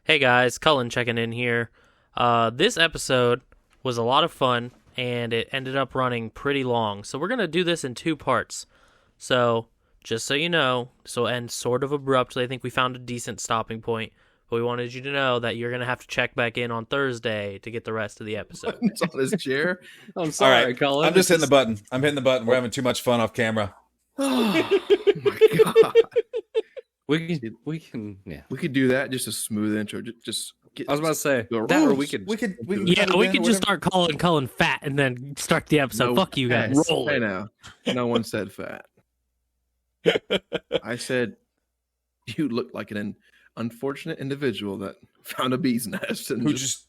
Hey guys, Cullen checking in here. This episode was a lot of fun, and it ended up running pretty long. So we're going to do this in two parts. So, just so you know, this will end sort of abruptly. I think we found a decent stopping point. But we wanted you to know that you're going to have to check back in on Thursday to get the rest of the episode. It's on his chair. I'm sorry, All right, Cullen. I'm just hitting the button. I'm hitting the button. We're having too much fun off camera. Oh my god. We can. We could do that. Just a smooth intro. Just get. I was about to say Go that, or rules. we could. Yeah, we could just start calling Cullen fat and then start the episode. Fuck you guys. Roll it now. No one said fat. I said you look like an unfortunate individual that found a bee's nest and Who just...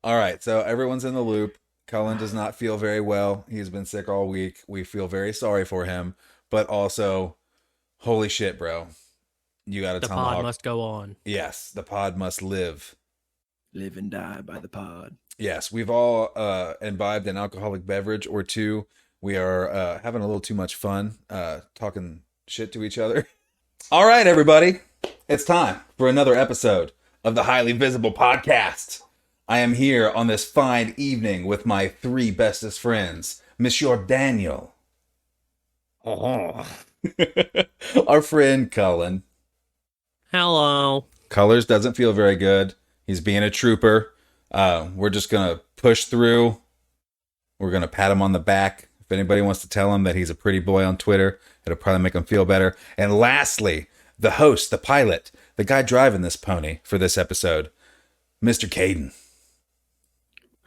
All right, so everyone's in the loop. Cullen does not feel very well. He's been sick all week. We feel very sorry for him, but also, holy shit, bro. You got to The tomahawk. pod must go on. Yes, the pod must live. live and die by the pod. Yes, we've all imbibed an alcoholic beverage or two. We are having a little too much fun talking shit to each other. All right, everybody. It's time for another episode of the Highly Visible Podcast. I am here on this fine evening with my three bestest friends, Monsieur Daniel. Oh. Our friend Cullen. Hello. Colors doesn't feel very good. He's being a trooper. We're just going to push through. We're going to pat him on the back. If anybody wants to tell him that he's a pretty boy on Twitter, it'll probably make him feel better. And lastly, the host, the pilot, the guy driving this pony for this episode, Mr. Caden.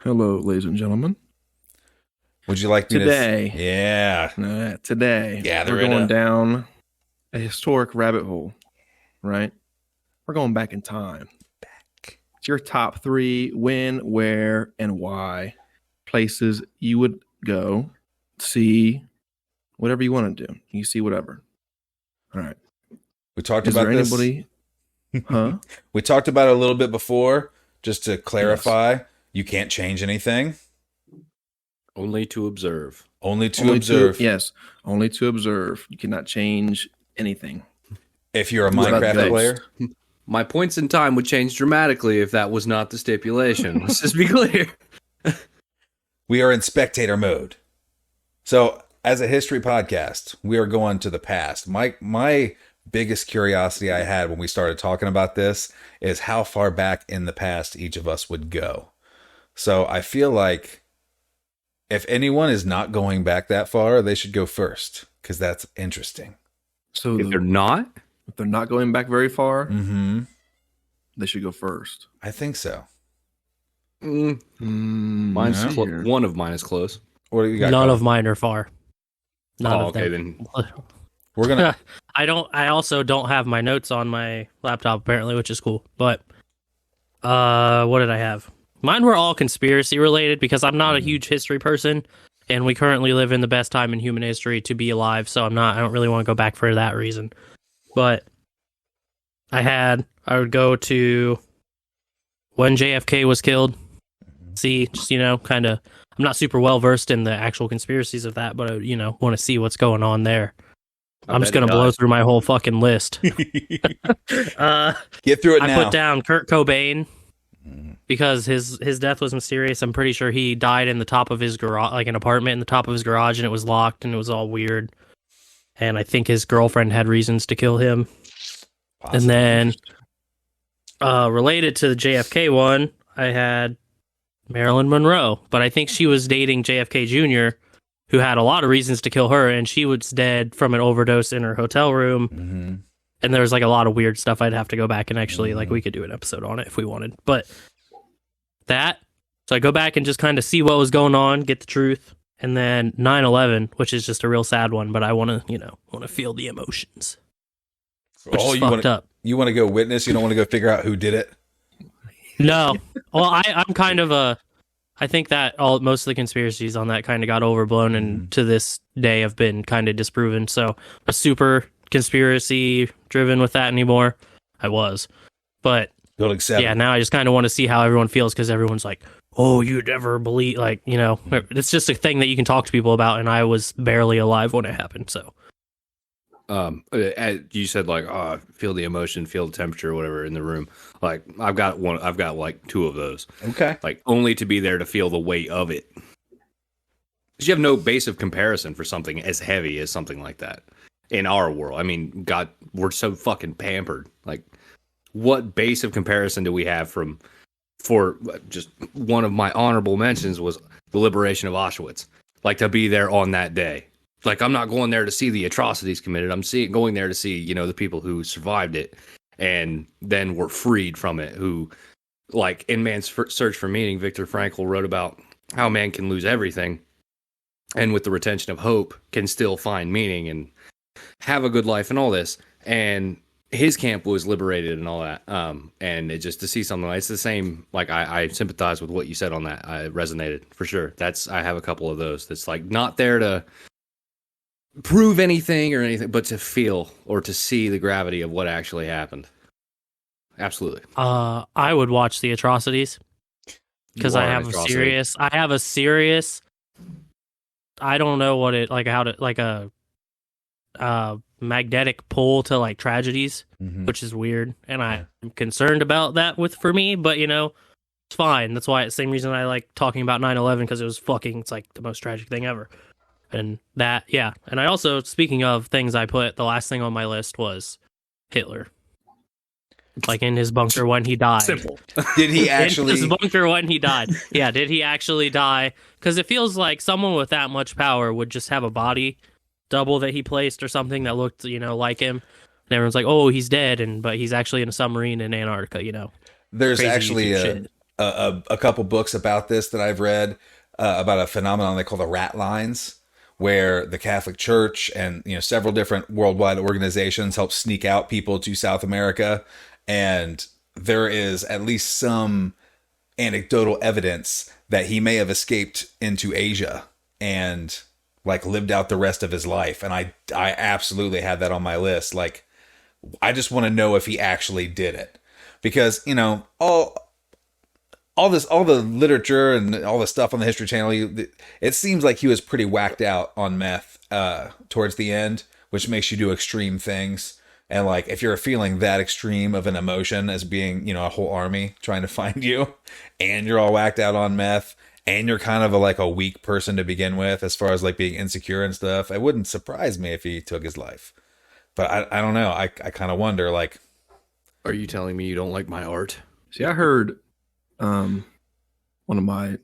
Hello, ladies and gentlemen. Would you like me Today. to... Yeah. Today, Gather we're it going up. down a historic rabbit hole, right? We're going back in time. It's your top three when, where, and why places you would go, see, whatever you want to do. You see whatever. All right. We talked Is about there this. anybody? Huh? We talked about it a little bit before, just to clarify. You can't change anything. Only to observe. Only to observe. Yes, only to observe. You cannot change anything. If you're a What about Minecraft those? player. My points in time would change dramatically if that was not the stipulation. Let's just be clear. We are in spectator mode. So, as a history podcast, we are going to the past. My biggest curiosity I had when we started talking about this is how far back in the past each of us would go. So, I feel like if anyone is not going back that far, they should go first, because that's interesting. So If they're not, if they're not going back very far, Mm-hmm. they should go first. I think so. mine's Yeah. one of mine is close. What do you got? None Colin? of mine are far. None of okay, them. then. We're gonna. I also don't have my notes on my laptop apparently, which is cool. But what did I have? Mine were all conspiracy related because I'm not a huge history person, and we currently live in the best time in human history to be alive, so I don't really want to go back for that reason. But I would go to when JFK was killed. See, just, kind of, I'm not super well versed in the actual conspiracies of that, but I, want to see what's going on there. I'm just going to blow through my whole fucking list. Get through it I now. put down Kurt Cobain because his death was mysterious. I'm pretty sure he died in the top of his garage, like an apartment in the top of his garage, and it was locked and it was all weird. And I think his girlfriend had reasons to kill him. Possibly. And then related to the JFK one, I had Marilyn Monroe, but I think she was dating JFK Jr., who had a lot of reasons to kill her, and she was dead from an overdose in her hotel room. Mm-hmm. And there was like a lot of weird stuff. I'd have to go back and actually, like, we could do an episode on it if we wanted. But so I go back and just kind of see what was going on, get the truth. And then 9/11, which is just a real sad one, but I want to feel the emotions. Which is fucked up. You want to go witness? You don't want to go figure out who did it? No. Well, I'm kind of I think that most of the conspiracies on that kind of got overblown and to this day have been kind of disproven. So a super conspiracy driven with that anymore. I was. But Building 7. yeah, now I just kind of want to see how everyone feels because everyone's like, oh, you'd never believe, like, it's just a thing that you can talk to people about. And I was barely alive when it happened. So as you said, like, oh, feel the emotion, feel the temperature, or whatever in the room. Like, I've got like 2 of those. Okay. Like, only to be there to feel the weight of it. Because you have no base of comparison for something as heavy as something like that in our world. I mean, God, we're so fucking pampered. Like, what base of comparison do we have for just one of my honorable mentions was the liberation of Auschwitz. Like, to be there on that day. Like, I'm not going there to see the atrocities committed. I'm going there to see, the people who survived it and then were freed from it. Who, like, in Man's Search for Meaning, Viktor Frankl wrote about how man can lose everything and with the retention of hope can still find meaning and have a good life and all this. And his camp was liberated and all that. And it just to see something like it's the same. Like, I sympathize with what you said on that. I resonated for sure. I have a couple of those that's like not there to prove anything or anything, but to feel or to see the gravity of what actually happened. Absolutely. I would watch the atrocities because I have a serious. I don't know what it like how to like a magnetic pull to like tragedies, which is weird, and I'm concerned about that for me. But it's fine. That's why same reason I like talking about 9/11 because it's like the most tragic thing ever. And that, yeah. And I also, speaking of things I put, the last thing on my list was Hitler. Like in his bunker when he died. Simple. Did he actually? In his bunker when he died. Yeah, did he actually die? Because it feels like someone with that much power would just have a body double that he placed or something that looked, like him. And everyone's like, oh, he's dead, but he's actually in a submarine in Antarctica, There's Crazy actually shit. a couple books about this that I've read about a phenomenon they call the rat lines, where the Catholic Church and several different worldwide organizations help sneak out people to South America, and there is at least some anecdotal evidence that he may have escaped into Asia and like lived out the rest of his life. And I absolutely had that on my list. Like, I just want to know if he actually did it, because all the literature and all the stuff on the History Channel, it seems like he was pretty whacked out on meth towards the end, which makes you do extreme things. And like, if you're feeling that extreme of an emotion as being, a whole army trying to find you, and you're all whacked out on meth, and you're kind of a weak person to begin with, as far as like being insecure and stuff, it wouldn't surprise me if he took his life. But I don't know. I kind of wonder, like, Are you telling me you don't like my art? See, I heard one of my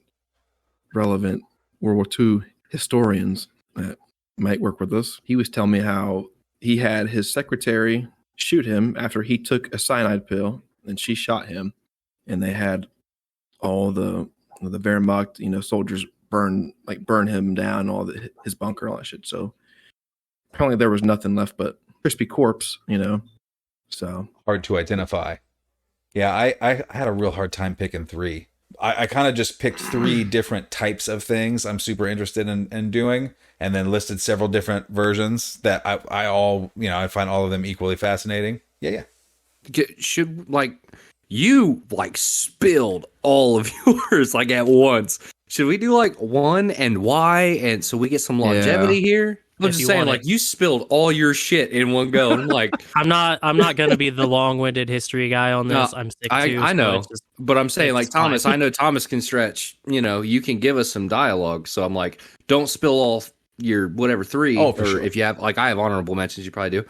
relevant World War II historians that might work with us. He was telling me how he had his secretary shoot him after he took a cyanide pill, and she shot him, and they had all the Wehrmacht, soldiers burn him down, his bunker, all that shit. So apparently there was nothing left but crispy corpse, So hard to identify. Yeah, I had a real hard time picking 3. I kind of just picked 3 different types of things I'm super interested in doing, and then listed several different versions that I find all of them equally fascinating. Yeah. Should you spilled all of yours at once. Should we do one and why, and so we get some longevity here? I'm just saying, you spilled all your shit in one go. And I'm like, I'm not gonna be the long-winded history guy on this. No, I'm sick I too. know, but I'm saying, Thomas, fine. I know Thomas can stretch. You can give us some dialogue. So I'm like, don't spill all your whatever 3. Oh, for or sure. if you have, I have honorable mentions, you probably do.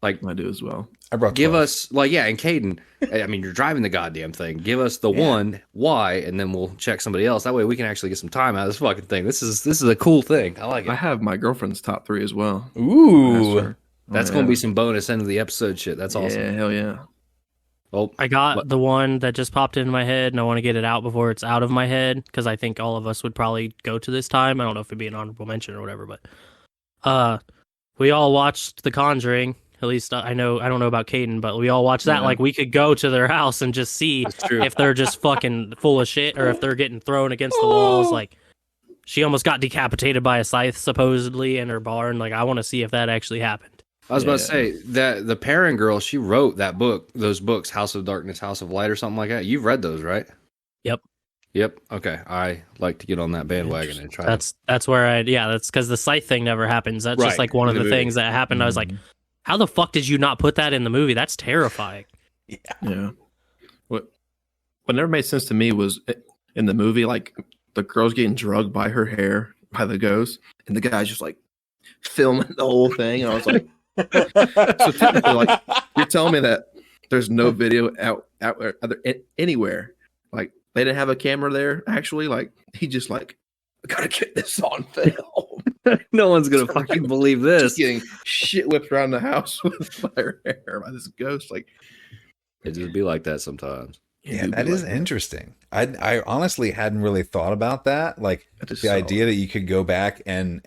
I do as well. I brought Give 12. us and Caden, I mean, you're driving the goddamn thing. Give us the one, why, and then we'll check somebody else. That way we can actually get some time out of this fucking thing. This is a cool thing. I like it. I have my girlfriend's top 3 as well. Ooh. That's going to be some bonus end of the episode shit. That's awesome. Yeah, hell yeah. Well, I got the one that just popped into my head, and I want to get it out before it's out of my head, because I think all of us would probably go to this time. I don't know if it'd be an honorable mention or whatever, but we all watched The Conjuring. At least I don't know about Caden, but we all watched that. Yeah. We could go to their house and just see if they're just fucking full of shit or if they're getting thrown against the walls. She almost got decapitated by a scythe, supposedly, in her barn. I want to see if that actually happened. I was about to say that the Perrin girl, she wrote those books, House of Darkness, House of Light, or something like that. You've read those, right? Yep. Okay. I like to get on that bandwagon and try. That's where that's because the scythe thing never happens. That's just Right. one of In the the movie. things that happened. I was like, How the fuck did you not put that in the movie? That's terrifying. Yeah. What never made sense to me was in the movie, like the girl's getting drugged by her hair by the ghost, and the guy's just like filming the whole thing. And I was like, so technically, like you're telling me that there's no video out anywhere. Like they didn't have a camera there. Actually, like he just like, I gotta get this on film. No one's gonna fucking believe this. Just getting shit whipped around the house with by her hair by this ghost. Like It just be like that sometimes. Yeah, that is interesting. I honestly hadn't really thought about that. Like the idea that you could go back and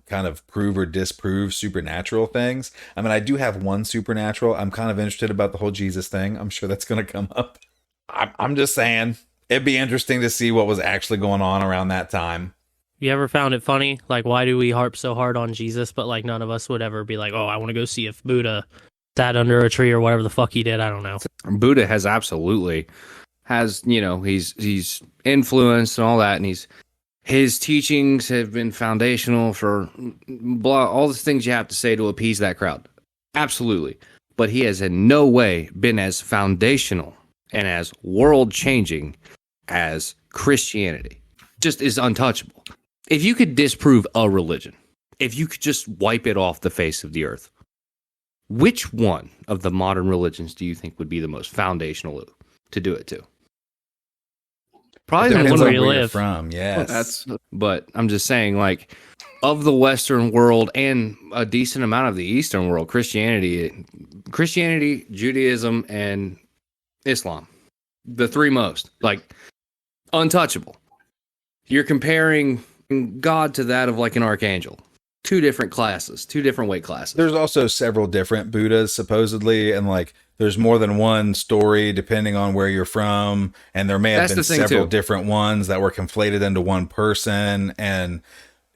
kind of prove or disprove supernatural things. I mean, I do have one supernatural. I'm kind of interested about the whole Jesus thing. I'm sure that's going to come up. I'm just saying it'd be interesting to see what was actually going on around that time. You ever found it funny? Like, why do we harp so hard on Jesus, but like none of us would ever be like, oh, I want to go see if Buddha sat under a tree or whatever the fuck he did. I don't know. Buddha has absolutely he's influenced and all that, and his teachings have been foundational for all the things you have to say to appease that crowd. Absolutely. But he has in no way been as foundational and as world changing as Christianity. Just is untouchable. If you could disprove a religion, if you could just wipe it off the face of the earth, which one of the modern religions do you think would be the most foundational to do it to? Probably the Depends one on where you where you're live. from. Yes. But I'm just saying, like, of the Western world and a decent amount of the Eastern world, Christianity, Judaism, and Islam, the three most, like, untouchable. You're comparing God to that of like an archangel. Two different classes, two different weight classes. There's also several different Buddhas, supposedly, and like there's more than one story depending on where you're from, and there may have been several different ones that were conflated into one person, and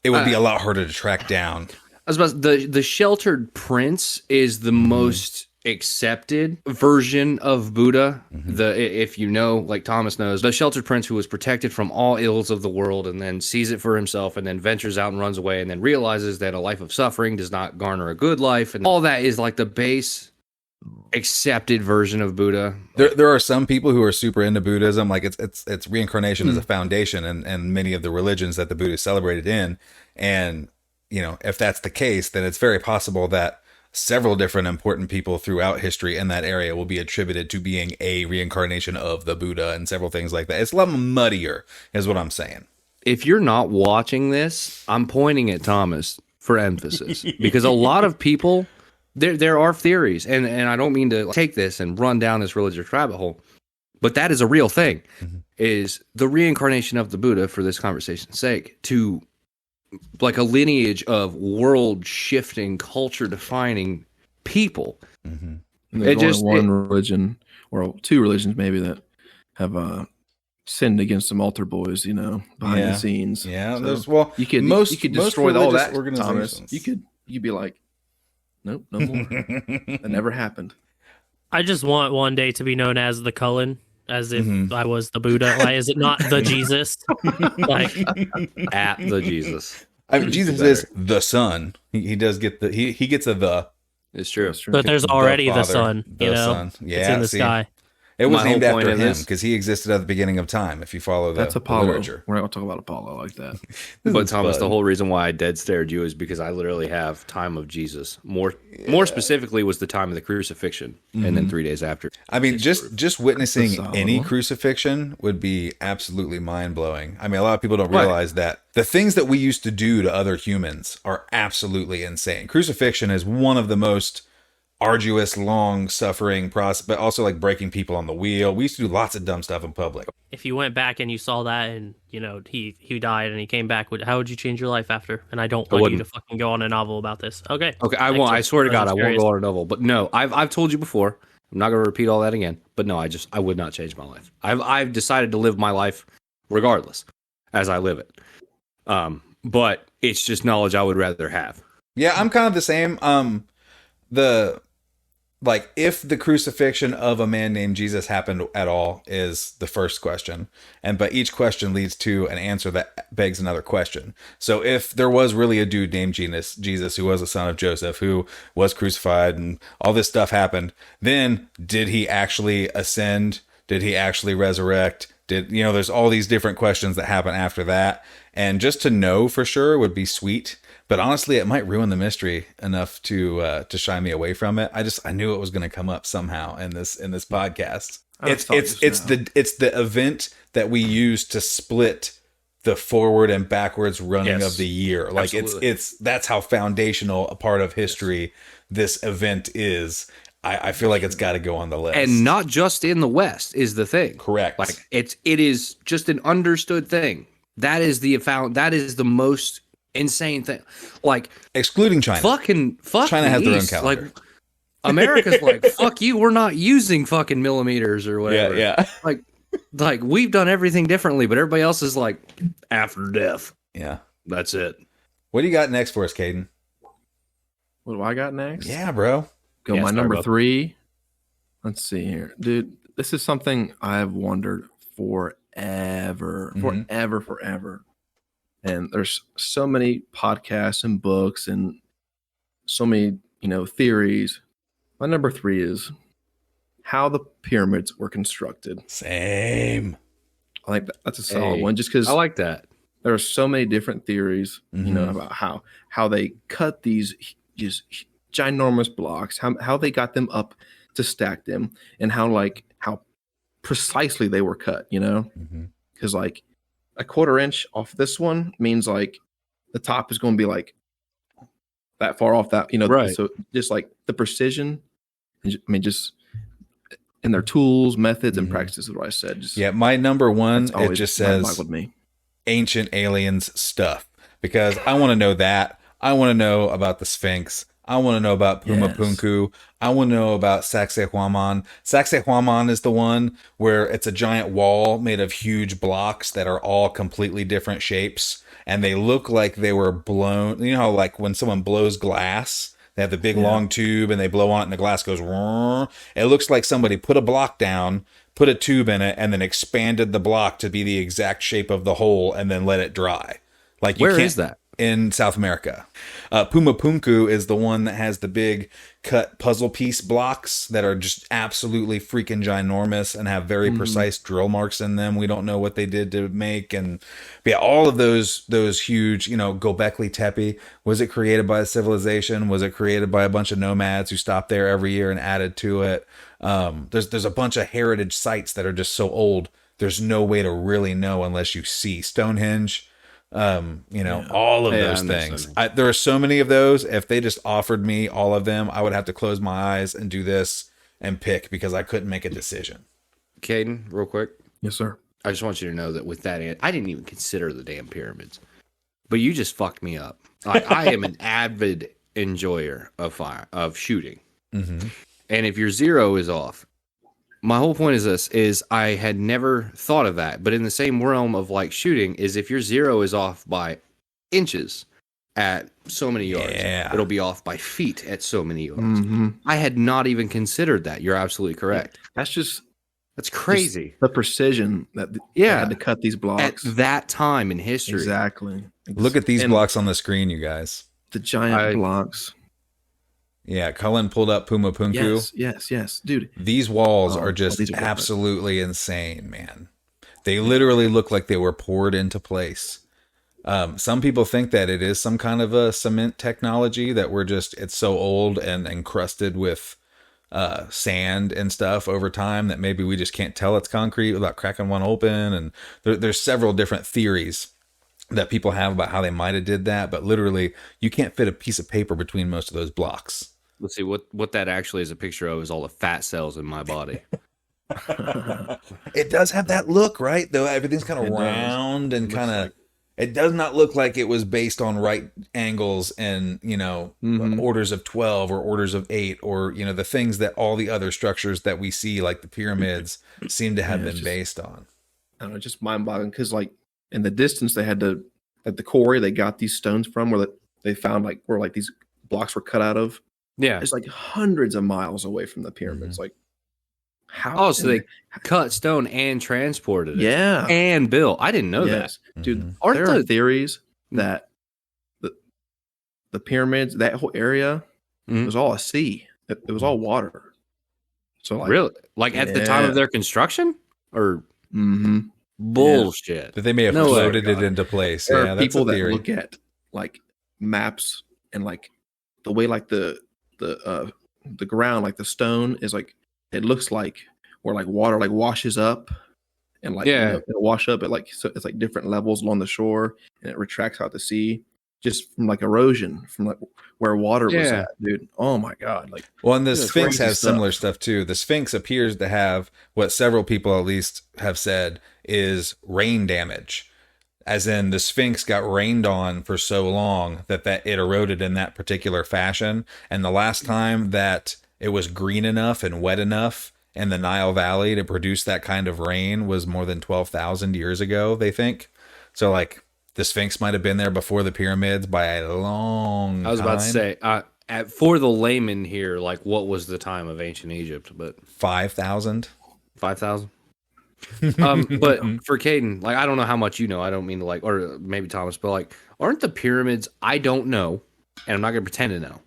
it would be a lot harder to track down. I was about the Sheltered Prince is the most accepted version of Buddha. If you know, like Thomas knows, the Sheltered Prince who was protected from all ills of the world and then sees it for himself and then ventures out and runs away and then realizes that a life of suffering does not garner a good life, and all that is like the base accepted version of Buddha. There are some people who are super into Buddhism, like it's reincarnation as a foundation, and many of the religions that the Buddha celebrated in, and you know, if that's the case, then it's very possible that several different important people throughout history in that area will be attributed to being a reincarnation of the Buddha and several things like that. It's a lot muddier, is what I'm saying. If you're not watching this, I'm pointing at Thomas for emphasis because a lot of people, there are theories, and I don't mean to take this and run down this religious rabbit hole, but that is a real thing, is the reincarnation of the Buddha, for this conversation's sake, to like a lineage of world-shifting, culture-defining people. And there's only one religion, or two religions maybe, that have sinned against some altar boys, you know, behind the scenes. Yeah, so you could destroy all that, Thomas. You could be like, nope, no more. That never happened. I just want one day to be known as the Cullen, as if I was the Buddha. Like, is it not the Jesus? Like at the Jesus. I mean, Jesus is the Son. He does get he gets a the. It's true. But there's already the Father, Son. You know, Son. Yeah, it's in the sky. It was My named whole point after of him this- because he existed at the beginning of time. If you follow That's the Apollo. literature, We're not going to talk about Apollo like that. But Thomas, the whole reason why I dead stared you is because I literally have time of Jesus. More specifically was the time of the crucifixion, and then 3 days after. I mean, just witnessing That's solid. any crucifixion would be absolutely mind blowing. I mean, a lot of people don't realize that the things that we used to do to other humans are absolutely insane. Crucifixion is one of the most arduous, long suffering process, but also like breaking people on the wheel. We used to do lots of dumb stuff in public. If you went back and you saw that, and you know he died and he came back, how would you change your life after? And I don't want you to fucking go on a novel about this. Okay. I won't. I swear to God, I won't go on a novel. But no, I've told you before. I'm not going to repeat all that again. But no, I would not change my life. I've decided to live my life regardless as I live it. But it's just knowledge I would rather have. Yeah, I'm kind of the same. like if the crucifixion of a man named Jesus happened at all is the first question, but each question leads to an answer that begs another question. So if there was really a dude named Jesus who was a son of Joseph, who was crucified and all this stuff happened, then did he actually ascend? Did he actually resurrect? There's all these different questions that happen after that. And just to know for sure would be sweet. But honestly, it might ruin the mystery enough to shy me away from it. I knew it was going to come up somehow in this podcast. It's the event that we use to split the forward and backwards running of the year. Like absolutely. That's how foundational a part of history this event is. I feel like it's got to go on the list. And not just in the West is the thing. Correct. Like it is just an understood thing. That is the most insane thing. Like excluding China. Fuck China has their own calendar. Like America's like, fuck you, we're not using fucking millimeters or whatever. Yeah. Like we've done everything differently, but everybody else is like after death. Yeah. That's it. What do you got next for us, Caden? What do I got next? Yeah, bro. My number 3. Let's see here. Dude, this is something I've wondered forever. And there's so many podcasts and books and so many, theories. My number 3 is how the pyramids were constructed. Same. I think that's a solid one just because I like that. There are so many different theories, about how they cut these just ginormous blocks, how they got them up to stack them, and how precisely they were cut, because like a 1/4 inch off this one means like the top is going to be like that far off that, right. So just like the precision, just in their tools, methods, and practices is what I said. My number 1, it just says me. Ancient aliens stuff, because I want to know that. I want to know about the Sphinx. I want to know about Puma Punku. I want to know about Sacsayhuaman. Sacsayhuaman is the one where it's a giant wall made of huge blocks that are all completely different shapes, and they look like they were blown. You know how like when someone blows glass, they have the big long tube and they blow on it and the glass goes. Rrr. It looks like somebody put a block down, put a tube in it, and then expanded the block to be the exact shape of the hole and then let it dry. Like where is that? In South America. Puma Punku is the one that has the big cut puzzle piece blocks that are just absolutely freaking ginormous and have very precise drill marks in them. We don't know what they did to make. And all of those huge, Gobekli Tepe, was it created by a civilization? Was it created by a bunch of nomads who stopped there every year and added to it? There's a bunch of heritage sites that are just so old. There's no way to really know unless you see. Stonehenge, all of those things. There are so many of those. If they just offered me all of them, I would have to close my eyes and do this and pick because I couldn't make a decision. Caden, real quick. Yes, sir. I just want you to know that with that, I didn't even consider the damn pyramids, but you just fucked me up. I am an avid enjoyer of shooting. And if your 0 is off, my whole point is I had never thought of that, but in the same realm of like shooting is if your 0 is off by inches at so many yards, it'll be off by feet at so many yards. I had not even considered that. You're absolutely correct. That's crazy. Just the precision that they had to cut these blocks at that time in history. Exactly. Look at these blocks on the screen, you guys. The giant blocks. Yeah, Cullen pulled up Puma Punku. Yes, dude. These walls are just absolutely insane, man. They literally look like they were poured into place. Some people think that it is some kind of a cement technology that it's so old and encrusted with sand and stuff over time that maybe we just can't tell it's concrete without cracking one open. And there's several different theories that people have about how they might have did that, but literally you can't fit a piece of paper between most of those blocks. Let's see what that actually is a picture of is all the fat cells in my body. It does have that look, right? Though everything's kind of round and kind of. It does not look like it was based on right angles and orders of 12 or orders of 8 or the things that all the other structures that we see like the pyramids seem to have been based on. I don't know, just mind-boggling because like in the distance they had to at the quarry they got these stones from where they found like where like these blocks were cut out of. Yeah. It's like hundreds of miles away from the pyramids. Like, how? Oh, so they cut stone and transported it. Yeah. And built. I didn't know Yes. Mhm. Dude, Aren't there are the- theories that the pyramids, that whole area, Mhm. was all a sea. It was all water. So, that. like, Really? Like at the time Yeah. of their construction? Or mhm. bullshit? That they may have No way. floated it into place. There Yeah, are that's people a that theory. look at like maps and like the way like the ground, like the stone is like, it looks like where like water like washes up and like Yeah. it'll wash up at like, so it's like different levels along the shore and it retracts out to sea just from like erosion from like where water was Yeah. at, dude. Oh my god. Like, Well, and the That's Sphinx crazy has similar stuff. stuff too. The Sphinx appears to have what several people at least have said is rain damage. As in the Sphinx got rained on for so long that it eroded in that particular fashion. And the last time that it was green enough and wet enough in the Nile Valley to produce that kind of rain was more than 12,000 years ago, they think. So like the Sphinx might have been there before the pyramids by a long time. I was about to say, for the layman here, like what was the time of ancient Egypt? But 5,000. 5,000? But for Caden, like I don't know how much you know. I don't mean to like, or maybe Thomas, but like, aren't the pyramids? I don't know, and I'm not gonna pretend to know.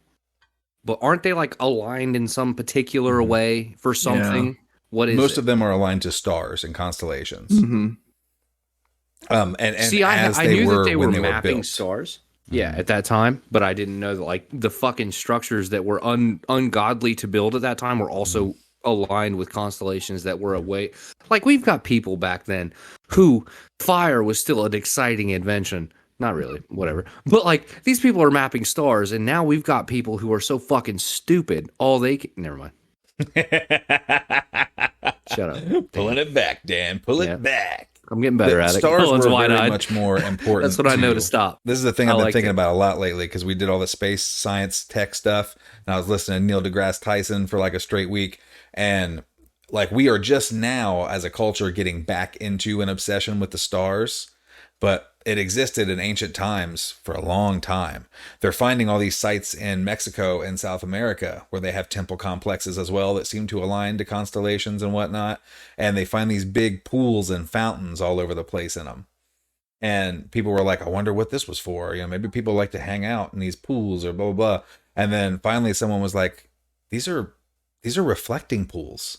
But aren't they like aligned in some particular way for something? What is Most it? of them are aligned to stars and constellations. mhm. And See, as I knew that they were when they mapping built. stars. Yeah, at that time, but I didn't know that like the fucking structures that were ungodly to build at that time were also aligned with constellations that were away. Like we've got people back then who fire was still an exciting invention. Not really, whatever. But like these people are mapping stars, and now we've got people who are so fucking stupid. All they can, never mind. Shut up. Pulling it back, Dan. Pull Yeah. it back. I'm getting better at it. Stars Colin's were wide-eyed. very much more important. That's what I know to to stop. This is the thing I I've been liked thinking it. about a lot lately because we did all the space science tech stuff, and I was listening to Neil deGrasse Tyson for like a straight week, and like we are just now as a culture getting back into an obsession with the stars, but it existed in ancient times for a long time. They're finding all these sites in Mexico and South America where they have temple complexes as well that seem to align to constellations and whatnot. And they find these big pools and fountains all over the place in them. And people were like, I wonder what this was for. You know, maybe people like to hang out in these pools or blah, blah, blah. And then finally someone was like, these are reflecting pools.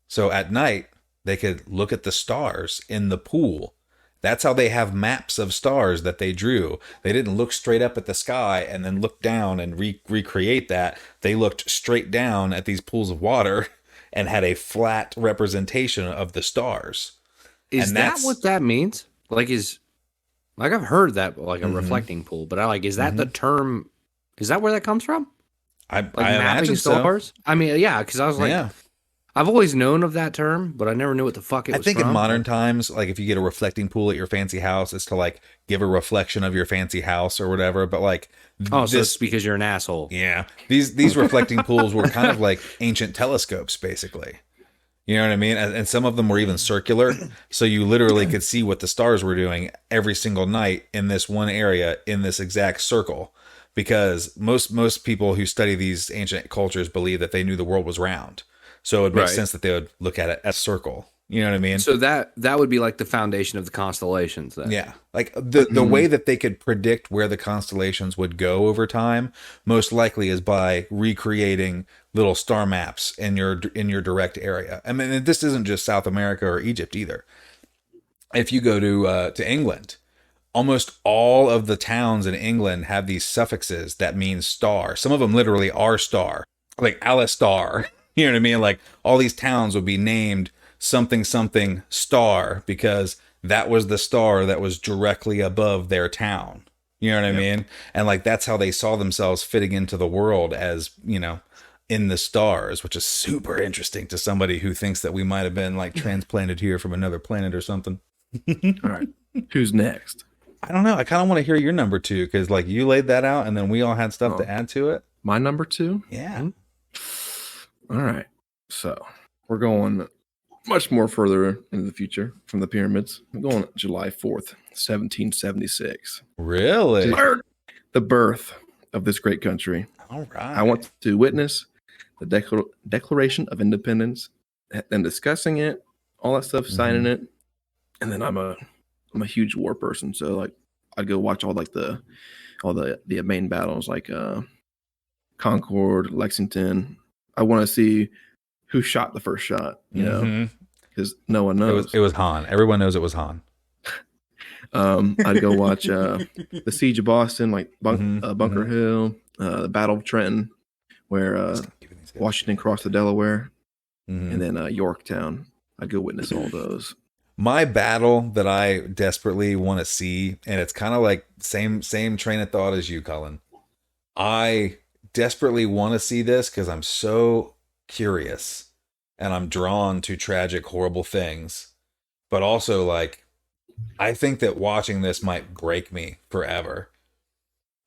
So at night they could look at the stars in the pool. That's how they have maps of stars that they drew. They didn't look straight up at the sky and then look down and recreate that. They looked straight down at these pools of water and had a flat representation of the stars. Is And that that's- what that means? Like I've heard that like a Mhm. reflecting pool, but I like is that the term? Is that where that comes from? I Like mapping mapping stars? I mean, yeah, because I was like, yeah. I've always known of that term, but I never knew what the fuck it I was think from. in modern times, like if you get a reflecting pool at your fancy house, it's to like give a reflection of your fancy house or whatever. But like, Oh, so it's because you're an asshole. yeah, these reflecting pools were kind of like ancient telescopes, basically. You know what I mean? And some of them were even circular, so you literally could see what the stars were doing every single night in this one area in this exact circle. Because most people who study these ancient cultures believe that they knew the world was round. So it makes Right. sense that they would look at it as a circle. You know what I mean? So that would be like the foundation of the constellations then. Yeah. Like the way that they could predict where the constellations would go over time, most likely is by recreating little star maps in your direct area. I mean, this isn't just South America or Egypt either. If you go to England, almost all of the towns in England have these suffixes that mean star. Some of them literally are star, like Alistar. You know what I mean? Like all these towns would be named something something star because that was the star that was directly above their town. You know what I mean? And like that's how they saw themselves fitting into the world as, you know, in the stars, which is super interesting to somebody who thinks that we might have been like transplanted here from another planet or something. All right. Who's next? I don't know. I kind of want to hear your number two because like you laid that out and then we all had stuff to add to it. My number 2? Yeah. All right. So we're going much more further into the future from the pyramids. I'm going July 4th, 1776. Really? The birth of this great country. All right. I want to witness the Declaration of Independence and discussing it, all that stuff, signing it. And then I'm a huge war person, so like I'd go watch all the main battles like Concord, Lexington. I want to see who shot the first shot, you know, because no one knows. It was Han. Everyone knows it was Han. I'd go watch the Siege of Boston, like Bunker Hill, the Battle of Trenton, where Washington crossed the Delaware, and then Yorktown. I'd go witness all those. My battle that I desperately want to see, and it's kind of like same train of thought as you, Cullen. I desperately want to see this because I'm so curious and I'm drawn to tragic, horrible things. But also, like, I think that watching this might break me forever.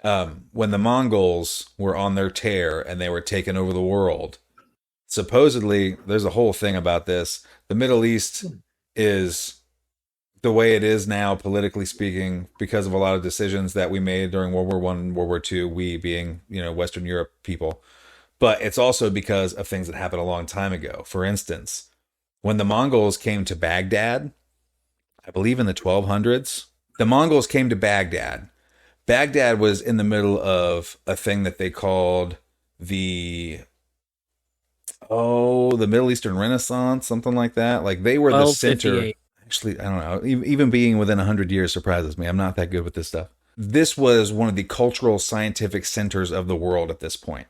When the Mongols were on their tear and they were taking over the world, supposedly, there's a whole thing about this. The Middle East is the way it is now, politically speaking, because of a lot of decisions that we made during World War I and World War II, we being, Western Europe people. But it's also because of things that happened a long time ago. For instance, when the Mongols came to Baghdad, I believe in the 1200s, the Mongols came to Baghdad. Baghdad was in the middle of a thing that they called the Middle Eastern Renaissance, something like that. Like they were the center. Actually, I don't know. Even being within 100 years surprises me. I'm not that good with this stuff. This was one of the cultural scientific centers of the world at this point.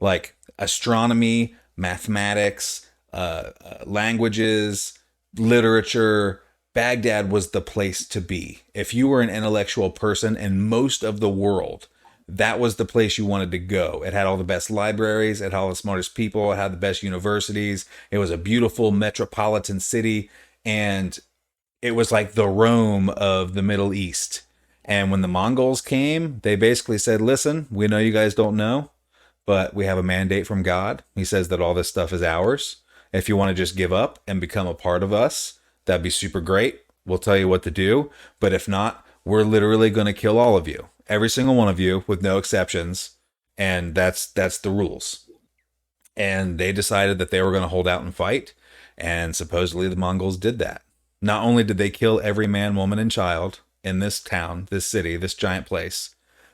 Like astronomy, mathematics, languages, literature. Baghdad was the place to be. If you were an intellectual person in most of the world, that was the place you wanted to go. It had all the best libraries. It had all the smartest people. It had the best universities. It was a beautiful metropolitan city. And it was like the Rome of the Middle East. And when the Mongols came, they basically said, listen, we know you guys don't know, but we have a mandate from God. He says that all this stuff is ours. If you want to just give up and become a part of us, that'd be super great. We'll tell you what to do. But if not, we're literally going to kill all of you. Every single one of you with no exceptions. And that's the rules. And they decided that they were going to hold out and fight. And supposedly the Mongols did that. Not only did they kill every man, woman, and child in this town, this city, this giant place,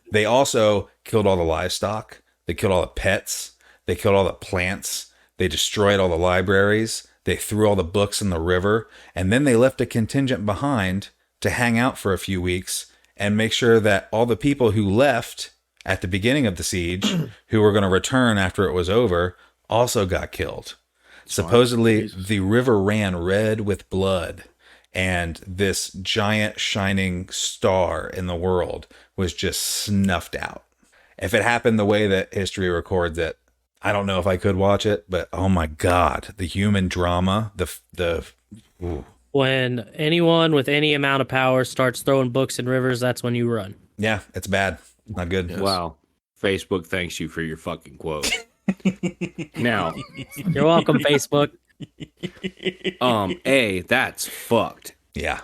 they also killed all the livestock. They killed all the pets. They killed all the plants. They destroyed all the libraries. They threw all the books in the river. And then they left a contingent behind to hang out for a few weeks and make sure that all the people who left at the beginning of the siege, who were going to return after it was over, also got killed. Supposedly, the river ran red with blood, and this giant shining star in the world was just snuffed out. If it happened the way that history records it, I don't know if I could watch it, but oh my God, the human drama, ooh. When anyone with any amount of power starts throwing books in rivers, that's when you run. Yeah, it's bad. Not good. Yes. Wow. Facebook thanks you for your fucking quote. Now, you're welcome, Facebook. That's fucked. Yeah.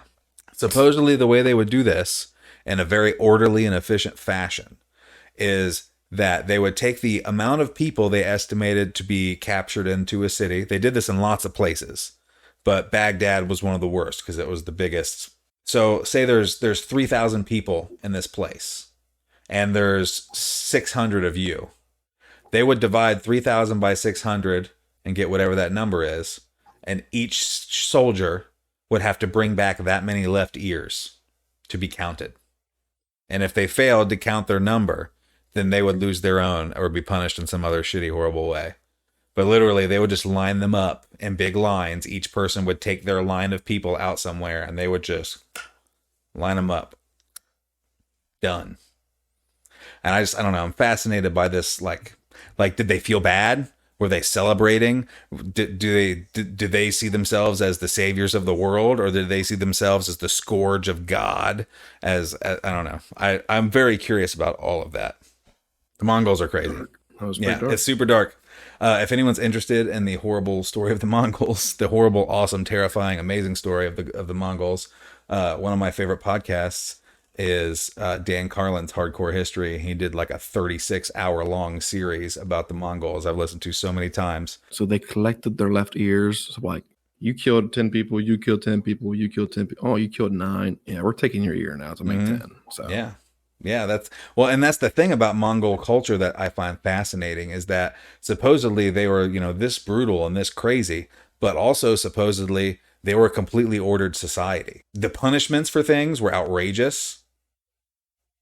Supposedly the way they would do this in a very orderly and efficient fashion is that they would take the amount of people they estimated to be captured into a city. They did this in lots of places, but Baghdad was one of the worst because it was the biggest. So say there's 3,000 people in this place and there's 600 of you. They would divide 3,000 by 600 and get whatever that number is. And each soldier would have to bring back that many left ears to be counted. And if they failed to count their number, then they would lose their own or be punished in some other shitty, horrible way. But literally, they would just line them up in big lines. Each person would take their line of people out somewhere and they would just line them up. Done. And I don't know, I'm fascinated by this, like, did they feel bad? Were they celebrating? Do they see themselves as the saviors of the world, or did they see themselves as the scourge of God? I don't know. I'm very curious about all of that. The Mongols are crazy. That was pretty dark. It's super dark. If anyone's interested in the horrible story of the Mongols, the horrible, awesome, terrifying, amazing story of the Mongols, one of my favorite podcasts is Dan Carlin's Hardcore History. He did like a 36-hour-long series about the Mongols I've listened to so many times. So they collected their left ears. So like, you killed 10 people, you killed 10 people, you killed 10 people. Oh, you killed 9. Yeah, we're taking your ear now to make 10. So Yeah, that's and that's the thing about Mongol culture that I find fascinating is that supposedly they were, this brutal and this crazy, but also supposedly they were a completely ordered society. The punishments for things were outrageous,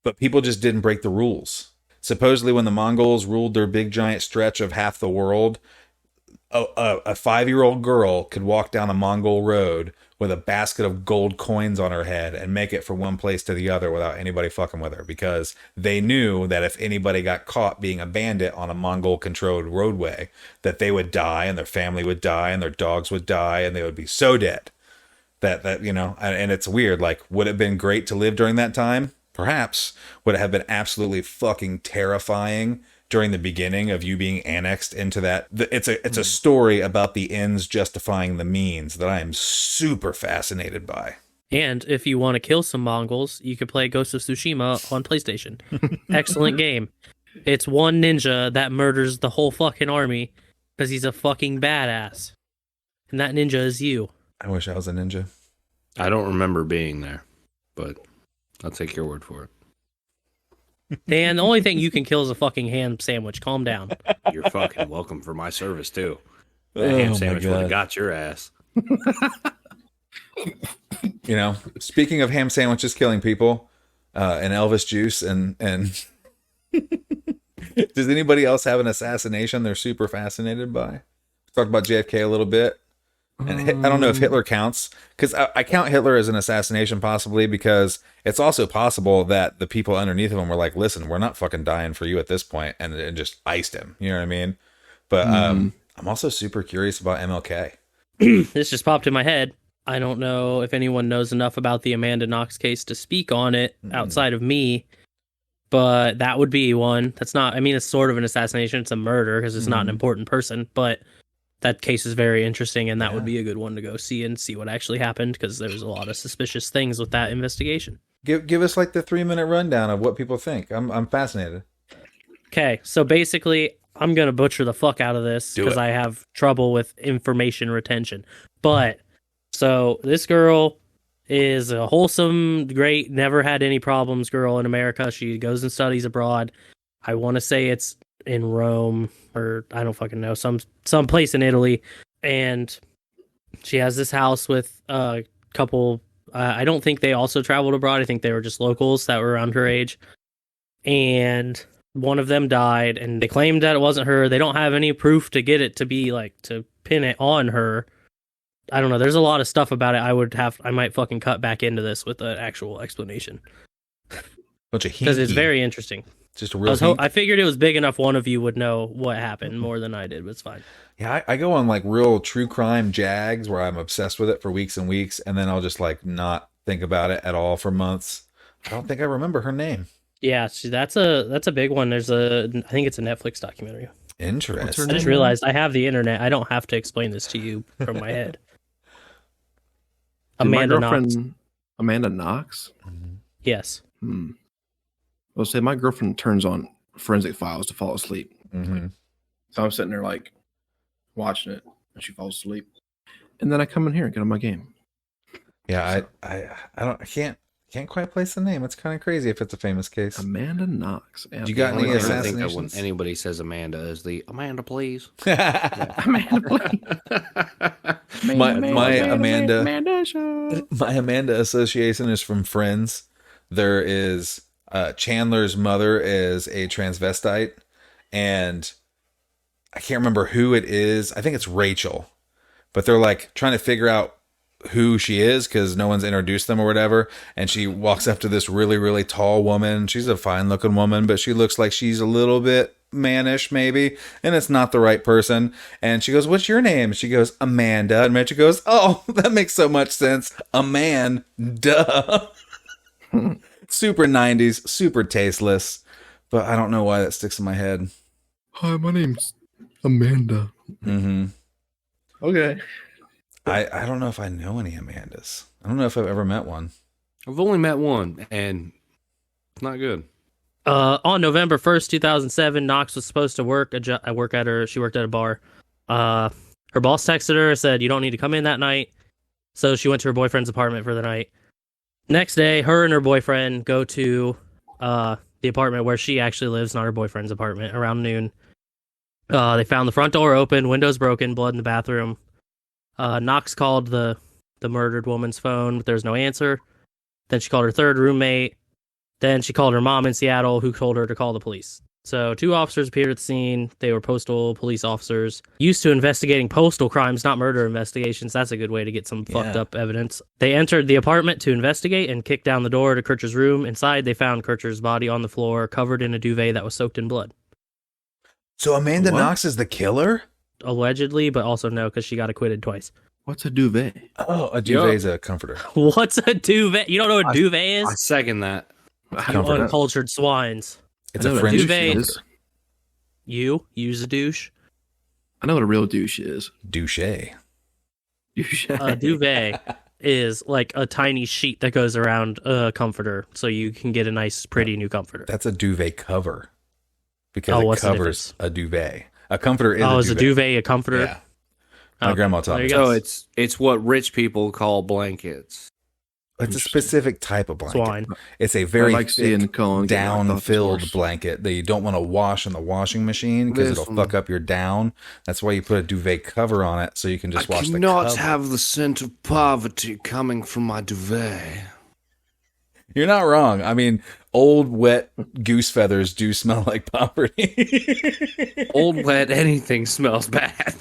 but people just didn't break the rules. Supposedly when the Mongols ruled their big giant stretch of half the world, a 5-year-old girl could walk down a Mongol road with a basket of gold coins on her head and make it from one place to the other without anybody fucking with her, because they knew that if anybody got caught being a bandit on a Mongol controlled roadway, that they would die and their family would die and their dogs would die and they would be so dead that and it's weird. Like, would it have been great to live during that time? Perhaps. Would it have been absolutely fucking terrifying during the beginning of you being annexed into that? It's a story about the ends justifying the means that I am super fascinated by. And if you want to kill some Mongols, you could play Ghost of Tsushima on PlayStation. Excellent game. It's one ninja that murders the whole fucking army because he's a fucking badass. And that ninja is you. I wish I was a ninja. I don't remember being there, but I'll take your word for it. Dan, the only thing you can kill is a fucking ham sandwich. Calm down. You're fucking welcome for my service, too. That ham sandwich would have got your ass. Speaking of ham sandwiches killing people, and Elvis juice, and does anybody else have an assassination they're super fascinated by? Talk about JFK a little bit. And I don't know if Hitler counts, because I count Hitler as an assassination possibly, because it's also possible that the people underneath of him were like, listen, we're not fucking dying for you at this point, and just iced him. You know what I mean? But I'm also super curious about MLK. This just popped in my head. I don't know if anyone knows enough about the Amanda Knox case to speak on it outside of me, but that would be one. That's not, it's sort of an assassination. It's a murder because it's not an important person, but that case is very interesting, and that would be a good one to go see and see what actually happened, because there's a lot of suspicious things with that investigation. Give us like the 3-minute rundown of what people think. I'm fascinated. Okay, so basically, I'm gonna butcher the fuck out of this because I have trouble with information retention. But so this girl is a wholesome, great, never had any problems girl in America. She goes and studies abroad. I want to say it's in Rome, or I don't fucking know, some place in Italy, and she has this house with a couple. I don't think they also traveled abroad. I think they were just locals that were around her age, and one of them died, and they claimed that it wasn't her. They don't have any proof to get it to be like to pin it on her. I don't know. There's a lot of stuff about it. I might fucking cut back into this with an actual explanation because it's very interesting. Just a real. I figured it was big enough one of you would know what happened more than I did, but it's fine. Yeah, I go on like real true crime jags where I'm obsessed with it for weeks and weeks, and then I'll just like not think about it at all for months. I don't think I remember her name. Yeah, that's a big one. I think it's a Netflix documentary. Interesting. I just realized I have the internet. I don't have to explain this to you from my head. Amanda Knox. Amanda Knox? Yes. Well, say my girlfriend turns on Forensic Files to fall asleep. Mm-hmm. So I'm sitting there like watching it, and she falls asleep. And then I come in here and get on my game. Yeah, I can't quite place the name. It's kind of crazy if it's a famous case. Amanda Knox. You got any I think that assassinations? when anybody says Amanda is the Amanda, please. Amanda, please. My Amanda association is from Friends. There is Chandler's mother is a transvestite, and I can't remember who it is. I think it's Rachel, but they're like trying to figure out who she is because no one's introduced them or whatever. And she walks up to this really, really tall woman. She's a fine looking woman, but she looks like she's a little bit mannish maybe, and it's not the right person. And she goes, "What's your name?" She goes, "Amanda." And Mitch goes, "Oh, that makes so much sense. A man, duh." Super 90s, super tasteless, but I don't know why that sticks in my head. Hi, my name's Amanda. Mm-hmm. Okay. I don't know if I know any Amandas. I don't know if I've ever met one. I've only met one, and It's not good. On November 1st, 2007, Knox was supposed to work. She worked at a bar. Her boss texted her, said, "You don't need to come in that night." So she went to her boyfriend's apartment for the night. Next day, her and her boyfriend go to the apartment where she actually lives, not her boyfriend's apartment, around noon. They found the front door open, windows broken, blood in the bathroom. Knox called the murdered woman's phone, but there was no answer. Then she called her third roommate. Then she called her mom in Seattle, who told her to call the police. So 2 officers appeared at the scene. They were postal police officers used to investigating postal crimes, not murder investigations. That's a good way to get some fucked up evidence. They entered the apartment to investigate and kicked down the door to Kircher's room. Inside, they found Kircher's body on the floor, covered in a duvet that was soaked in blood. So Amanda Knox is the killer? Allegedly, but also no, because she got acquitted twice. What's a duvet? Oh, a duvet is a comforter. What's a duvet? You don't know what a duvet is? I second that. You uncultured swines. It's a French duvet. Is. You use a douche. I know what a real douche is. douche. Douche. A duvet is like a tiny sheet that goes around a comforter, so you can get a nice, pretty new comforter. That's a duvet cover. Because it what's the covers difference? a duvet. A comforter is a Oh, duvet. is a duvet a comforter? Yeah. My grandma taught there me. you go. So it's what rich people call blankets. It's a specific type of blanket. Swine. It's a very I like seeing thick, Colin get knocked off his down-filled horse. blanket that you don't want to wash in the washing machine because it'll Listen. fuck up your down. That's why you put a duvet cover on it so you can just wash the cannot cover. have the scent of poverty coming from my duvet. You're not wrong. I mean, old wet goose feathers do smell like poverty. Old wet anything smells bad.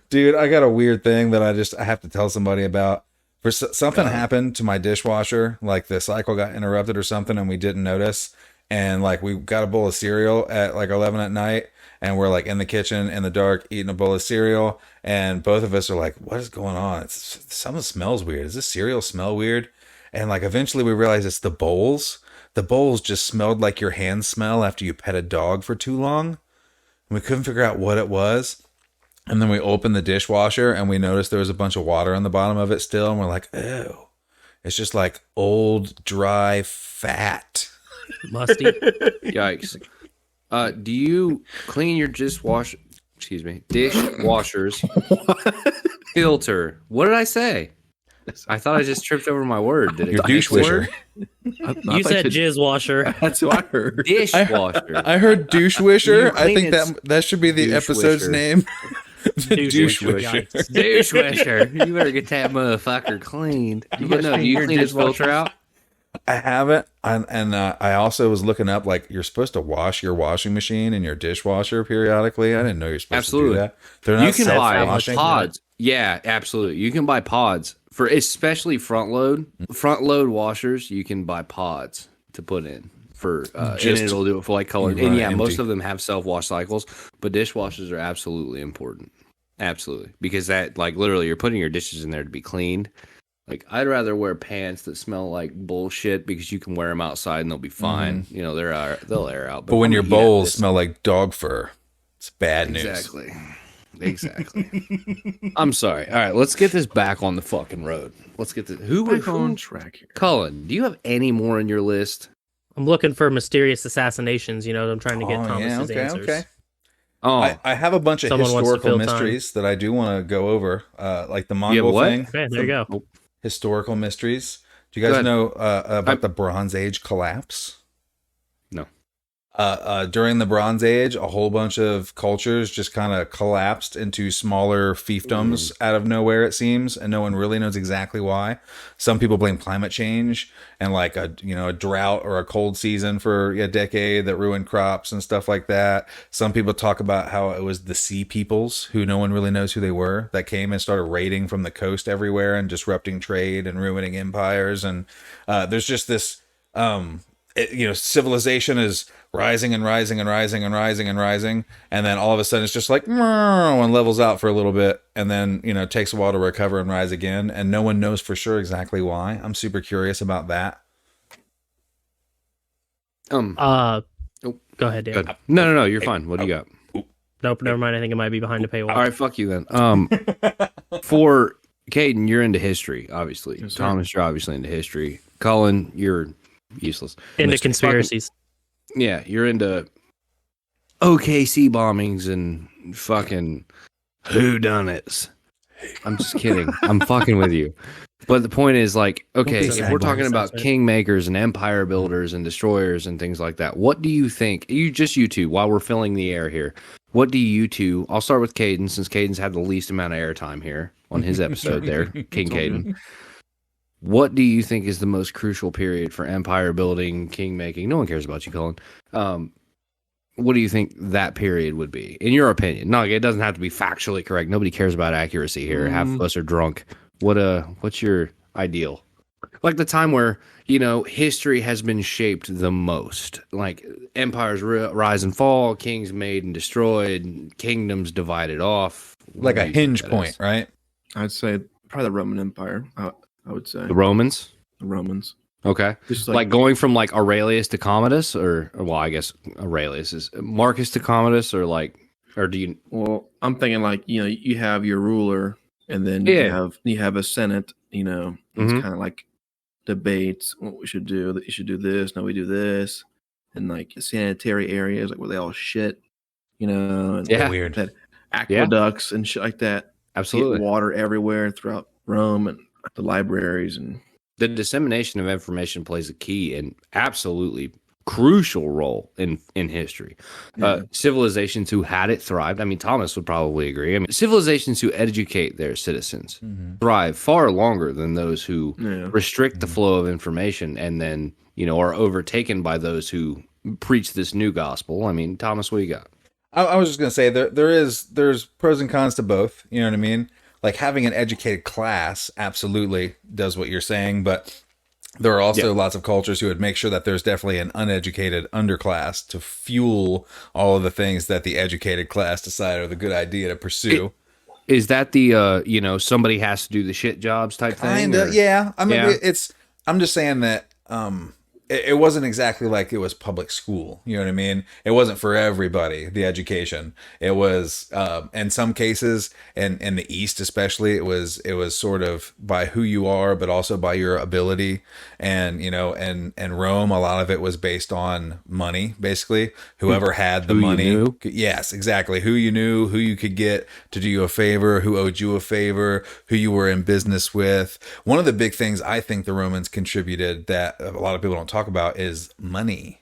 Dude, I got a weird thing that I have to tell somebody about. Something happened to my dishwasher, like the cycle got interrupted or something, and we didn't notice. And like we got a bowl of cereal at like 11 at night, and we're like in the kitchen in the dark eating a bowl of cereal, and both of us are like, "What is going on? Something smells weird. Does this cereal smell weird?" And like eventually we realized it's the bowls. The bowls just smelled like your hands smell after you pet a dog for too long. And we couldn't figure out what it was. And then we opened the dishwasher and we noticed there was a bunch of water on the bottom of it still. And we're like, "Oh, it's just like old, dry fat." Musty. Yikes. Do you clean your dishwashers filter? What did I say? I thought I just tripped over my word. Did it? Your dishwasher. You said jizz washer. That's what I heard. Dishwasher. I heard douchwisher. You I think clean that should be the episode's douchwisher. name. The Douchwisher. douchwisher. Yikes. Dishwasher. You better get that motherfucker cleaned. Do you clean his filter out? I haven't, and I also was looking up like you're supposed to wash your washing machine and your dishwasher periodically. I didn't know you're supposed to do that. They're not You can buy self-washing. pods. Yeah, absolutely. You can buy pods for especially front load washers. You can buy pods to put in for and it'll do it for like color. You And run yeah, empty. most of them have self wash cycles, but dishwashers are absolutely important. Absolutely, because that like literally you're putting your dishes in there to be cleaned. Like I'd rather wear pants that smell like bullshit because you can wear them outside and they'll be fine. You know they'll air out. But when I'm your gonna heat up bowls this- smell like dog fur, it's bad news. Exactly. I'm sorry. All right, let's get this back on the fucking road. Let's get this. Back on track here. Cullen, do you have any more on your list? I'm looking for mysterious assassinations. You know, I'm trying to get Thomas's answers. Okay. Oh, I have a bunch of Someone wants to historical fill time. mysteries that I do want to go over, like the have Mongol what? thing. Okay, there you go. Historical mysteries. Do you Go guys ahead. know about the Bronze Age collapse? No. During the Bronze Age, a whole bunch of cultures just kind of collapsed into smaller fiefdoms out of nowhere, it seems, and no one really knows exactly why. Some people blame climate change and like a drought or a cold season for a decade that ruined crops and stuff like that. Some people talk about how it was the sea peoples, who no one really knows who they were, that came and started raiding from the coast everywhere and disrupting trade and ruining empires. And there's just this civilization is rising and rising and rising and rising and rising, and then all of a sudden it's just like and levels out for a little bit, and then it takes a while to recover and rise again, and no one knows for sure exactly why. I'm super curious about that. Go ahead, Dan. good. No, you're fine. What do you got? Nope, never mind. I think it might be behind a paywall. All right, fuck you then. For Caden, you're into history, obviously. Yes, sir. Thomas, you're obviously into history. Cullen, you're useless. Into conspiracies. Yeah, you're into OKC bombings and fucking whodunits. I'm just kidding. I'm fucking with you. But the point is, like, okay, if we're talking about kingmakers and empire builders and destroyers and things like that, what do you think? You two, while we're filling the air here, what do you two? I'll start with Caden, since Caden's had the least amount of airtime here on his episode there, King Caden. What do you think is the most crucial period for empire building, king making? No one cares about you, Colin. What do you think that period would be, in your opinion? No, it doesn't have to be factually correct. Nobody cares about accuracy here. Half of us are drunk. What's your ideal? Like the time where, history has been shaped the most. Like empires rise and fall, kings made and destroyed, kingdoms divided off. Like a hinge point, right? I'd say probably the Roman Empire. I would say the Romans. The Romans. Okay. Just like going from like Aurelius to Commodus, or well, I guess Aurelius is Marcus to Commodus, or do you? Well, I'm thinking like, you have your ruler, and then you have a Senate. It's kind of like debates what we should do. That you should do this. No, we do this, and like sanitary areas, like where they all shit. And weird. Had aqueducts and shit like that. Absolutely, water everywhere throughout Rome and the libraries, and the dissemination of information plays a key and absolutely crucial role in history. Civilizations who had it thrived. I mean, Thomas would probably agree. I mean, civilizations who educate their citizens thrive far longer than those who restrict the flow of information and then, are overtaken by those who preach this new gospel. I mean, Thomas, what do you got? I was just going to say there's pros and cons to both. You know what I mean? Like having an educated class absolutely does what you're saying, but there are also lots of cultures who would make sure that there's definitely an uneducated underclass to fuel all of the things that the educated class decide are the good idea to pursue. Is that the, somebody has to do the shit jobs type thing? Kinda, yeah. I mean, I'm just saying that it wasn't exactly like it was public school. You know what I mean? It wasn't for everybody, the education. It was, in some cases, and in the East especially, it was sort of by who you are, but also by your ability. And, and Rome, a lot of it was based on money, basically. Whoever had the money. Yes, exactly. Who you knew, who you could get to do you a favor, who owed you a favor, who you were in business with. One of the big things I think the Romans contributed that a lot of people don't talk about is money.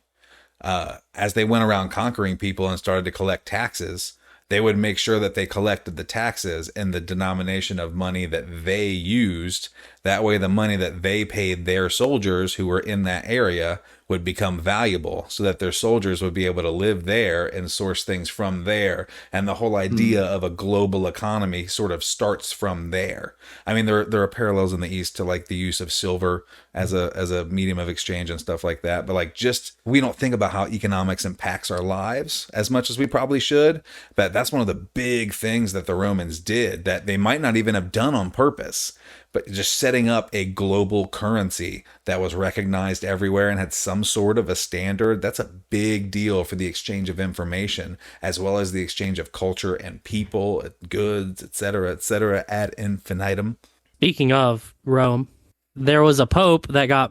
As they went around conquering people and started to collect taxes, they would make sure that they collected the taxes in the denomination of money that they used. That way, the money that they paid their soldiers who were in that area would become valuable so that their soldiers would be able to live there and source things from there. And the whole idea of a global economy sort of starts from there. I mean, there are parallels in the East to like the use of silver as a medium of exchange and stuff like that. But like, we don't think about how economics impacts our lives as much as we probably should. But that's one of the big things that the Romans did that they might not even have done on purpose. But just setting up a global currency that was recognized everywhere and had some sort of a standard, that's a big deal for the exchange of information, as well as the exchange of culture and people, goods, etc., ad infinitum. Speaking of Rome, there was a pope that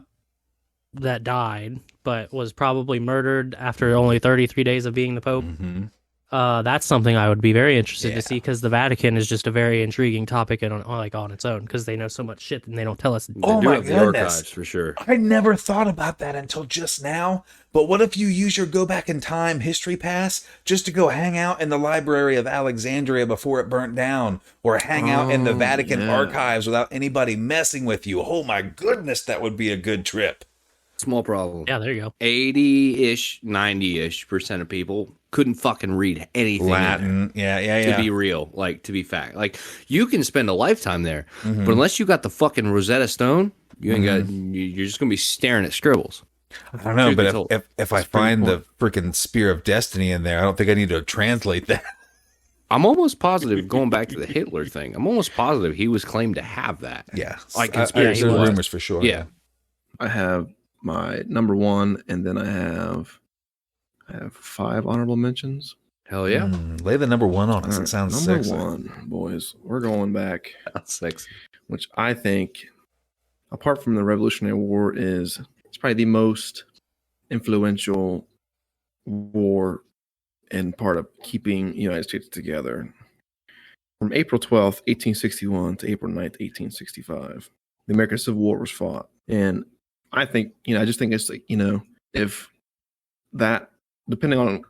died, but was probably murdered after only 33 days of being the pope. Mm-hmm. That's something I would be very interested to see, because the Vatican is just a very intriguing topic on its own, because they know so much shit and they don't tell us. Oh my goodness, archives, for sure. I never thought about that until just now. But what if you use your go back in time history pass just to go hang out in the Library of Alexandria before it burnt down, or hang out in the Vatican archives without anybody messing with you? Oh my goodness, that would be a good trip. Small problem. Yeah, there you go. 80-ish, 90-ish% of people couldn't fucking read anything Latin. Yeah. To be real, like to be fact. Like you can spend a lifetime there, but unless you got the fucking Rosetta Stone, you ain't got. You're just gonna be staring at scribbles. I don't know, but if I find the freaking Spear of Destiny in there, I don't think I need to translate that. I'm almost positive, going back to the Hitler thing, I'm almost positive he was claimed to have that. Yeah, like there's rumors for sure. Yeah, I have my number one, and then I have 5 honorable mentions. Hell yeah. Lay the number one on us. It sounds number sexy. one, boys. We're going back. That's sexy. Which I think, apart from the Revolutionary War, it's probably the most influential war and part of keeping the United States together. From April 12th, 1861 to April 9th, 1865, the American Civil War was fought. And I think, I just think it's like, if that, depending on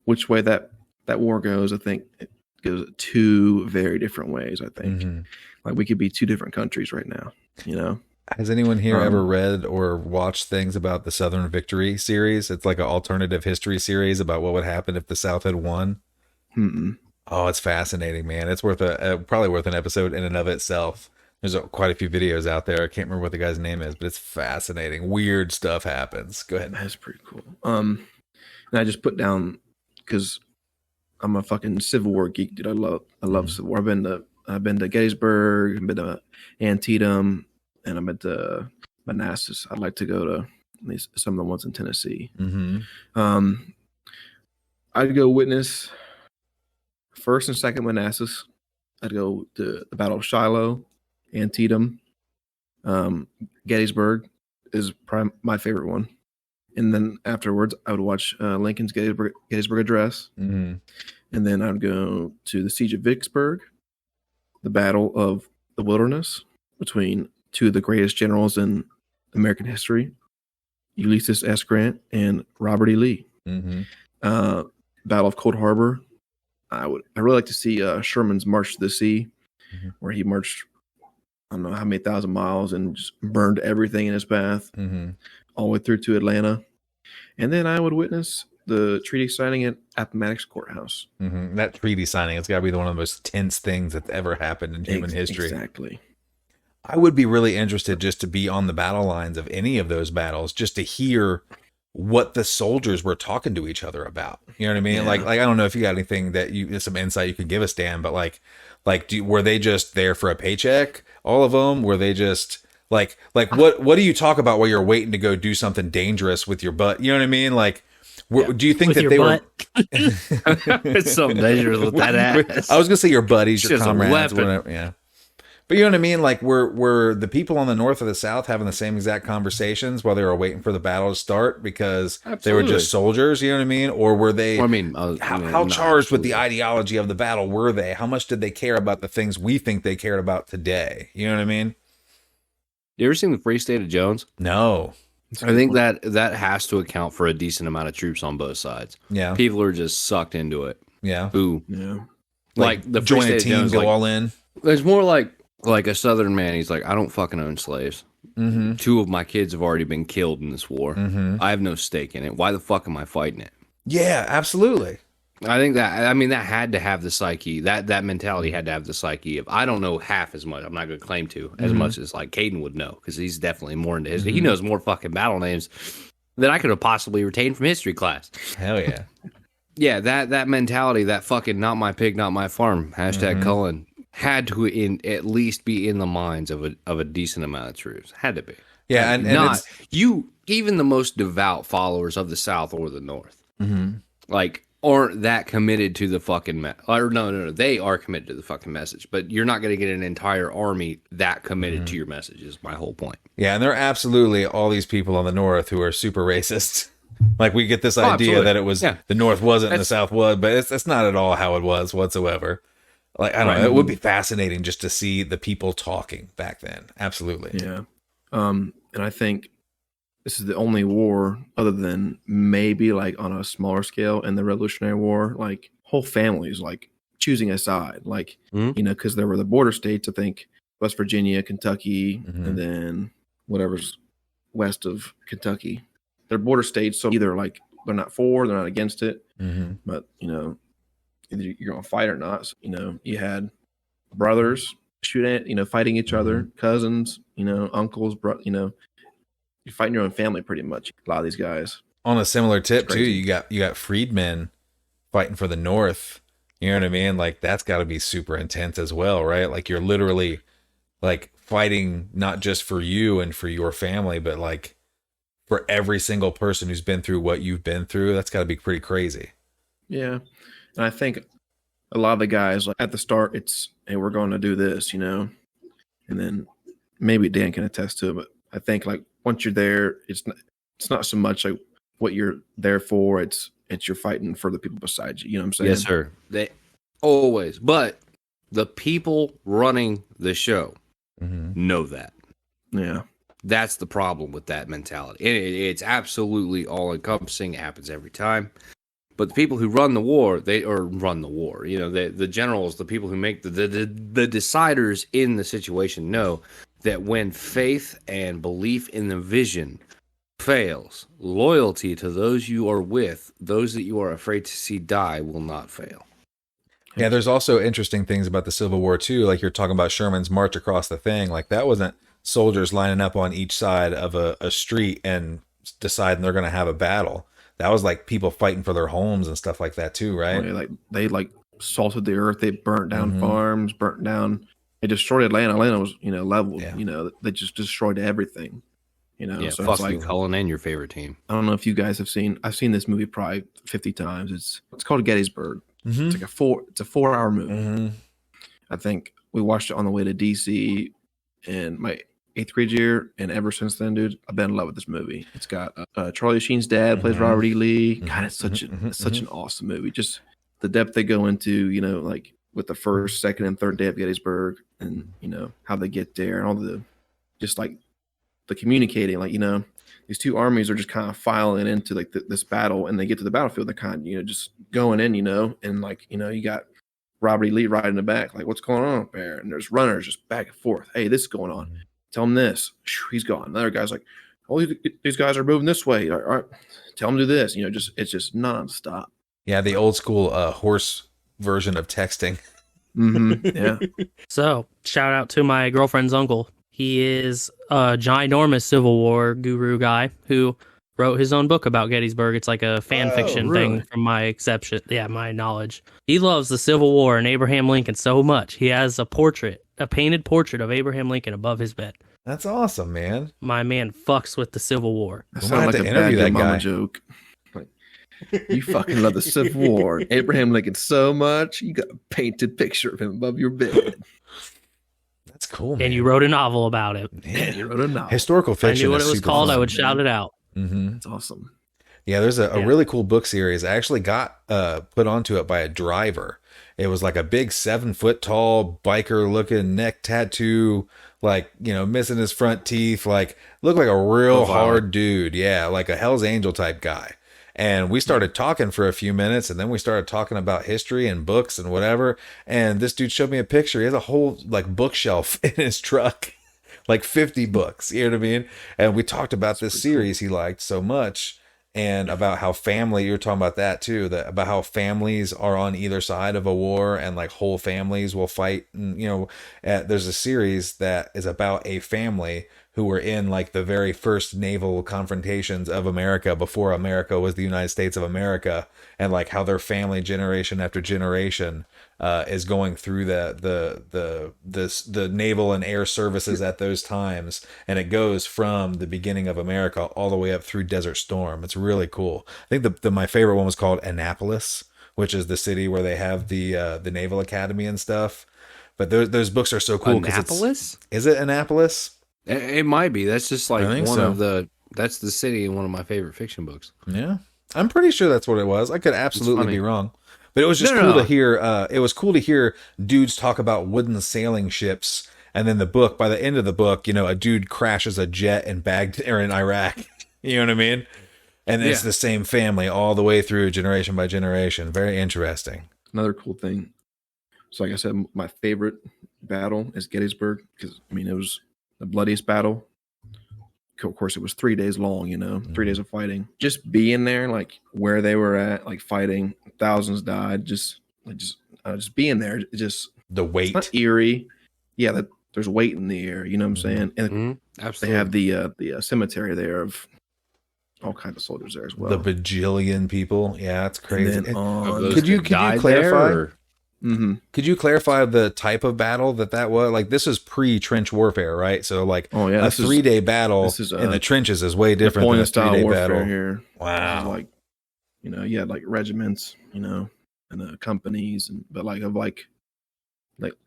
which way that war goes, I think it goes two very different ways, I think. Mm-hmm. Like we could be two different countries right now, Has anyone here ever read or watched things about the Southern Victory series? It's like an alternative history series about what would happen if the South had won. Mm-mm. Oh, it's fascinating, man. It's worth probably worth an episode in and of itself. There's quite a few videos out there. I can't remember what the guy's name is, but it's fascinating. Weird stuff happens. Go ahead. That's pretty cool. And I just put down, because I'm a fucking Civil War geek, dude. I love Civil War. I've been to Gettysburg, I've been to Antietam, and I've been to Manassas. I'd like to go to at least some of the ones in Tennessee. Mm-hmm. I'd go witness First and Second Manassas. I'd go to the Battle of Shiloh, Antietam, Gettysburg is probably my favorite one. And then afterwards, I would watch Lincoln's Gettysburg Address. Mm-hmm. And then I would go to the Siege of Vicksburg, the Battle of the Wilderness between two of the greatest generals in American history, Ulysses S. Grant and Robert E. Lee. Mm-hmm. Battle of Cold Harbor. I really like to see Sherman's March to the Sea, mm-hmm. where he marched, I don't know how many thousand miles and just burned everything in his path, Mm-hmm. all the way through to Atlanta. And then I would witness the treaty signing at Appomattox Courthouse. Mm-hmm. That treaty signing, it's got to be one of the most tense things that's ever happened in human history. Exactly. I would be really interested just to be on the battle lines of any of those battles, just to hear what the soldiers were talking to each other about. You know what I mean? Yeah. Like I don't know if you got anything that some insight you could give us, Dan, but were they just there for a paycheck? All of them? Were they just what do you talk about while you're waiting to go do something dangerous with your butt? You know what I mean? Do you think With that your they butt. were It's something dangerous with that ass. I was gonna say your buddies, your Just a comrades, weapon. whatever. Yeah. But you know what I mean? Were the people on the North or the South having the same exact conversations while they were waiting for the battle to start because they were just soldiers? You know what I mean? Or were they? How charged with the ideology of the battle were they? How much did they care about the things we think they cared about today? You know what I mean? You ever seen the Free State of Jones? No. I think that has to account for a decent amount of troops on both sides. Yeah. People are just sucked into it. Yeah. Ooh. Yeah. Like the Free join State a of team, Jones, go all in. It's more like a Southern man. He's like, I don't fucking own slaves. Mm-hmm. 2 of my kids have already been killed in this war. Mm-hmm. I have no stake in it. Why the fuck am I fighting it? Yeah, absolutely. I think that had to have the psyche. That mentality had to have the psyche of, I don't know half as much. I'm not going to claim to as much as like Caden would know, because he's definitely more into history. He knows more fucking battle names than I could have possibly retained from history class. Hell yeah. Yeah, that mentality, that fucking not my pig, not my farm, hashtag Cullen, had to at least be in the minds of a decent amount of troops. Had to be. Yeah, and not you, even the most devout followers of the South or the North, aren't that committed to the fucking no, they are committed to the fucking message, but you're not going to get an entire army that committed to your message, is my whole point. Yeah, and there are absolutely all these people on the North who are super racist. Like, we get this idea absolutely. that it was the North wasn't and the South was, but that's not at all how it was whatsoever. Like, I don't know, it would be fascinating just to see the people talking back then. Absolutely. Yeah. And I think this is the only war, other than maybe like on a smaller scale in the Revolutionary War, like whole families like choosing a side, like, because there were the border states, I think West Virginia, Kentucky, and then whatever's west of Kentucky. They're border states, so either like they're not for, they're not against it, but either you're gonna fight or not. So, you had brothers shooting at, fighting each other, cousins, uncles, you're fighting your own family pretty much. A lot of these guys. On a similar tip too, you got freedmen fighting for the North. You know what I mean? Like, that's got to be super intense as well, right? Like, you're literally like fighting not just for you and for your family, but like for every single person who's been through what you've been through. That's got to be pretty crazy. Yeah. And I think a lot of the guys, like at the start, it's, hey, we're going to do this, and then maybe Dan can attest to it, but I think like once you're there, it's not so much like what you're there for. It's you're fighting for the people beside you. You know what I'm saying? Yes, sir. They always, but the people running the show know that. Yeah. That's the problem with that mentality. It's absolutely all encompassing. It happens every time. But the people who run the war, run the war. You know, the generals, the people who make the deciders in the situation know that when faith and belief in the vision fails, loyalty to those you are with, those that you are afraid to see die, will not fail. Yeah, there's also interesting things about the Civil War too. Like you're talking about Sherman's march across the thing. Like that wasn't soldiers lining up on each side of a street and deciding they're going to have a battle. That was like people fighting for their homes and stuff like that too, right? Oh, yeah, they salted the earth. They burnt down farms, they destroyed Atlanta. Atlanta was, leveled. Yeah. They just destroyed everything. Yeah, so fuck it's like, you, Cullen, and your favorite team. I don't know if you guys have seen. I've seen this movie probably 50 times. It's called Gettysburg. It's like it's a 4-hour movie. I think we watched it on the way to DC in my 8th grade year, and ever since then, dude, I've been in love with this movie. It's got Charlie Sheen's dad plays Robert E. Lee. God, it's such an awesome movie. Just the depth they go into, like with the first, second, and third day of Gettysburg, and how they get there, and all the just like the communicating, like these two armies are just kind of filing into like this battle, and they get to the battlefield, they're kind of just going in, and like you got Robert E. Lee riding in the back, like what's going on up there, and there's runners just back and forth. Hey, this is going on. Tell him this. He's gone. Another guy's like, oh, these guys are moving this way. All right, tell him to do this. It's just nonstop. Yeah, the old school horse version of texting. Yeah. So, shout out to my girlfriend's uncle. He is a ginormous Civil War guru guy who wrote his own book about Gettysburg. It's like a fan fiction thing from my my knowledge. He loves the Civil War and Abraham Lincoln so much. He has a painted portrait of Abraham Lincoln above his bed. That's awesome, man. My man fucks with the Civil War. That sounds like a bad that mama joke. Like, you fucking love the Civil War. Abraham Lincoln so much, you got a painted picture of him above your bed. That's cool, man. And you wrote a novel about it. Man, you wrote a novel. Historical fiction. I knew what it was called. Fun, I would shout it out. That's awesome. Yeah, there's a really cool book series. I actually got put onto it by a driver. It was like a big 7-foot tall biker looking neck tattoo, like, missing his front teeth, like looked like a real hard dude. Yeah, like a Hell's Angel type guy. And we started talking for a few minutes, and then we started talking about history and books and whatever. And this dude showed me a picture. He has a whole like bookshelf in his truck, like 50 books. You know what I mean? And we talked about this series he liked so much, and about how family. You're talking about that too. About how families are on either side of a war, and like whole families will fight. And there's a series that is about a family who were in like the very first naval confrontations of America before America was the United States of America, and like how their family generation after generation is going through the naval and air services at those times, and it goes from the beginning of America all the way up through Desert Storm. It's really cool. I think my favorite one was called Annapolis, which is the city where they have the Naval Academy and stuff. But those books are so cool. Annapolis? Is it Annapolis? It might be. That's just like that's the city in one of my favorite fiction books. Yeah. I'm pretty sure that's what it was. I could absolutely be wrong. But it was just cool to hear. It was cool to hear dudes talk about wooden sailing ships. And then by the end of the book, a dude crashes a jet in Iraq. You know what I mean? And it's the same family all the way through generation by generation. Very interesting. Another cool thing. So like I said, my favorite battle is Gettysburg, because it was the bloodiest battle. Of course, it was 3 days long, 3 days of fighting. Just being there, like where they were at, like fighting, thousands died. Just being there, just the weight. It's not eerie. Yeah, that there's weight in the air. You know what I'm saying? And absolutely, they have the cemetery there of all kinds of soldiers there as well. The bajillion people. Yeah, it's crazy. Could you clarify? Could you clarify the type of battle that was? Like, this is pre-trench warfare, right? So, like, a 3-day battle in the trenches is way different than a 3-day battle. Here. Wow. Like, you had like regiments, and companies, but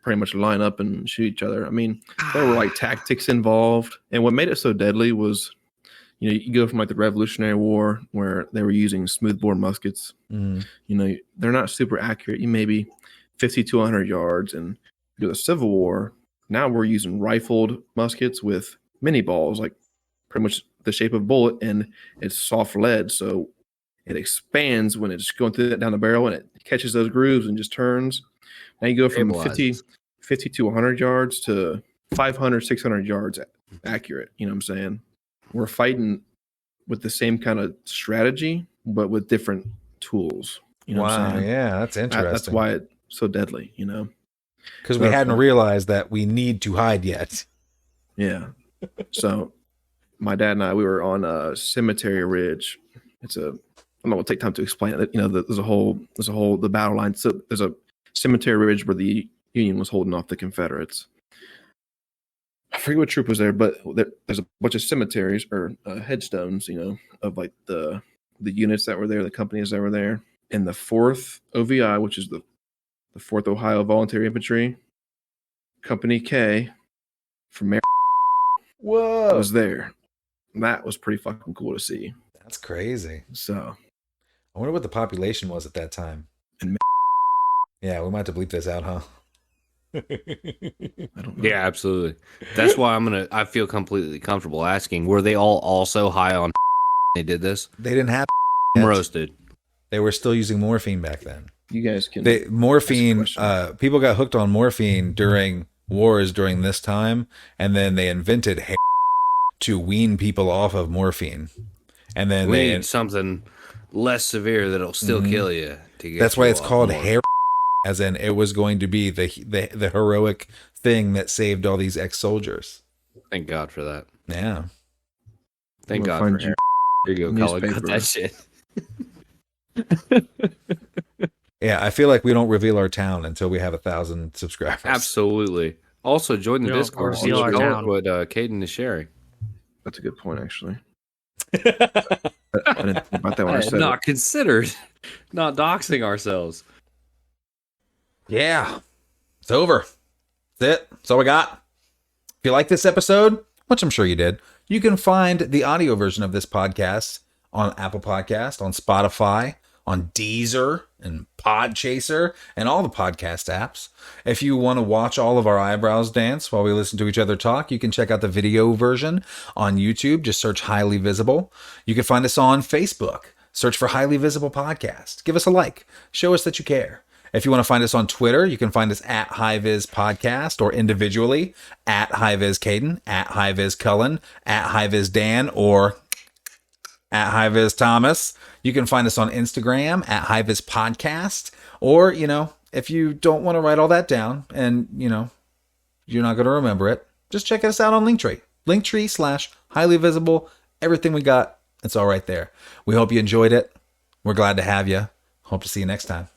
pretty much line up and shoot each other. There were like tactics involved, and what made it so deadly was, You know, you go from like the Revolutionary War where they were using smoothbore muskets. Mm. You know, they're not super accurate. You maybe 50 to 100 yards. And you go to the Civil War. Now we're using rifled muskets with mini balls, like pretty much the shape of a bullet, and it's soft lead, so it expands when it's going through that down the barrel, and it catches those grooves and just turns. Now you go from 50 to 100 yards to 500, 600 yards accurate. You know what I'm saying? We're fighting with the same kind of strategy, but with different tools. You know what I'm saying? Yeah, that's interesting. That's why it's so deadly, you know? Because we hadn't realized that we need to hide yet. Yeah. So my dad and I, we were on a Cemetery Ridge. I'm not going to take time to explain it. You know, there's a whole, the battle line. So there's a Cemetery Ridge where the Union was holding off the Confederates. I forget what troop was there, but there's a bunch of cemeteries or headstones, you know, of like the units that were there, the companies that were there. And the 4th OVI, which is the 4th Ohio Volunteer Infantry, Company K from Maryland, was there. And that was pretty fucking cool to see. That's crazy. So I wonder what the population was at that time. Yeah, we might have to bleep this out, huh? I don't know. Yeah, absolutely. That's why I feel completely comfortable asking, were they all also high on they did this? They didn't have roasted. They were still using morphine back then. You guys can. Morphine, people got hooked on morphine during wars during this time, and then they invented hair to wean people off of morphine. And then we need something less severe that'll still kill you. That's why it's called hair, as in it was going to be the heroic thing that saved all these ex-soldiers. Thank God for that. Yeah. Thank God for hair. Here you go, Colin. Got that shit. Yeah, I feel like we don't reveal our town until we have 1,000 subscribers. Absolutely. Also, join the Discord. See what Caden is sharing. That's a good point, actually. I didn't think about that when I said not considered. Not doxing ourselves. Yeah. It's over. That's it. That's all we got. If you like this episode, which I'm sure you did, you can find the audio version of this podcast on Apple Podcast, on Spotify, on Deezer, and Podchaser, and all the podcast apps. If you want to watch all of our eyebrows dance while we listen to each other talk, you can check out the video version on YouTube. Just search Highly Visible. You can find us on Facebook. Search for Highly Visible Podcast. Give us a like. Show us that you care. If you want to find us on Twitter, you can find us at HighViz Podcast, or individually at HighViz Caden, at HighViz Cullen, at HighViz Dan, or at HighViz Thomas. You can find us on Instagram at HighViz Podcast, or, you know, if you don't want to write all that down and, you know, you're not going to remember it, just check us out on Linktree. Linktree/Highly Visible. Everything we got, it's all right there. We hope you enjoyed it. We're glad to have you. Hope to see you next time.